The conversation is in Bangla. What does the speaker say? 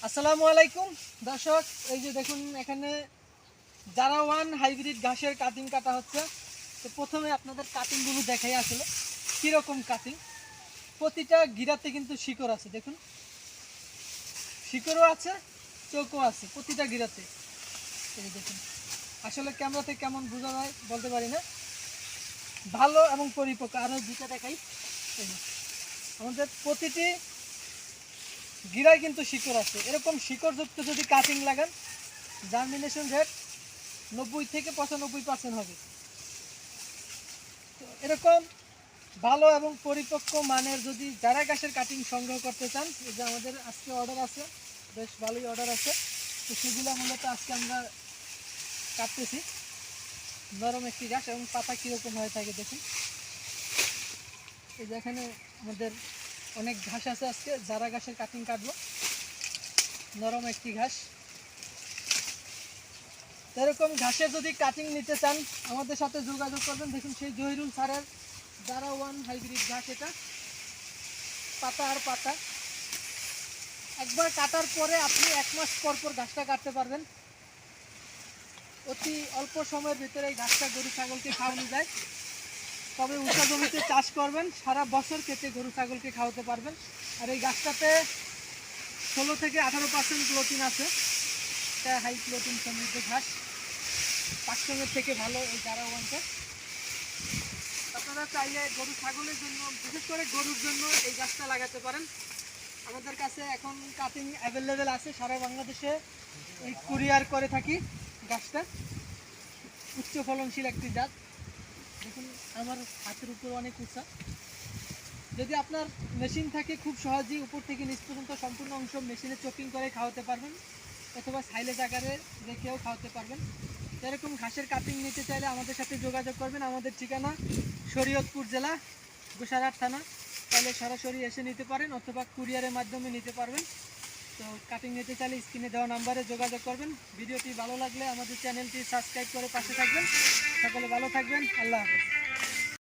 আসসালামু আলাইকুম দর্শক, এই যে দেখুন এখানে যারা ওয়ান হাইব্রিড ঘাসের কাটিং কাটা হচ্ছে। তো প্রথমে আপনাদের কাটিংগুলো দেখাই আসলে কীরকম কাটিং। প্রতিটা গিরাতে কিন্তু শিকড় আছে, দেখুন শিকড়ও আছে, চোখও আছে প্রতিটা গিরাতে। এই যে দেখুন, আসলে ক্যামেরাতে কেমন বোঝা যায় বলতে পারি না, ভালো এবং পরিপক্ক। আরও দুটো দেখাই, এই যে আমাদের প্রতিটি গিরায় কিন্তু শিকড় আছে। এরকম শিকড়যুক্ত যদি কাটিং লাগান, জার্মিনেশন রেট 90 থেকে 95% হবে। তো এরকম ভালো এবং পরিপক্ক মানের যদি যারা ঘাসের কাটিং সংগ্রহ করতে চান, এই যে আমাদের আজকে অর্ডার আছে, বেশ ভালোই অর্ডার আছে। তো সেগুলো মূলত আজকে আমরা কাটতেছি। নরম একটি ঘাস এবং পাতা কীরকম হয়ে থাকে দেখুন। এই যে এখানে আমাদের অনেক ঘাস আছে, আজকে যারা ঘাসের কাটিং কাটবো। নরম একটি ঘাস। এরকম ঘাসের যদি কাটিং নিতে চান আমাদের সাথে যোগাযোগ করবেন। দেখুন সেই জহিরুল স্যারের যারা ওয়ান হাইব্রিড ঘাস, এটা পাতা আর পাতা। একবার কাটার পরে আপনি 1 মাস পর পর ঘাসটা কাটতে পারবেন। অতি অল্প সময়ের ভিতরে এই ঘাসটা গরু ছাগলকে খাওয়ানো যায়। তবে উঁচা জমিতে চাষ করবেন, সারা বছর কেটে গরু ছাগলকে খাওয়াতে পারবেন। আর এই ঘাসটাতে 16 থেকে 18% প্রোটিন আছে। এটা হাই প্রোটিন সমৃদ্ধ ঘাস, পাকসঙ্গের থেকে ভালো এই যারা ওয়ানটা। আপনারা চাইলে গরু ছাগলের জন্য, বিশেষ করে গরুর জন্য এই গাছটা লাগাতে পারেন। আমাদের কাছে এখন কাটিং অ্যাভেলেবেল আছে, সারা বাংলাদেশে এই কুরিয়ার করে থাকি। গাছটা উচ্চ ফলনশীল একটি জাত। দেখুন আমার হাতের উপর অনেক উঁচা। যদি আপনার মেশিন থাকে, খুব সহজেই উপর থেকে নিচ পর্যন্ত সম্পূর্ণ অংশ মেশিনে চপিং করে খাওয়াতে পারবেন, অথবা সাইলেজ আকারে রেখেও খাওয়াতে পারবেন। এরকম ঘাসের কাটিং নিতে চাইলে আমাদের সাথে যোগাযোগ করবেন। আমাদের ঠিকানা শরীয়তপুর জেলা, গোসারহাট থানা। তাহলে সরাসরি এসে নিতে পারেন, অথবা কুরিয়ারের মাধ্যমে নিতে পারবেন। তো কাটিং নিতে চাইলে স্ক্রিনে দেওয়া নাম্বারে যোগাযোগ করবেন। ভিডিওটি ভালো লাগলে আমাদের চ্যানেলটি সাবস্ক্রাইব করে পাশে থাকবেন। সকলে ভালো থাকবেন। আল্লাহ হাফেজ।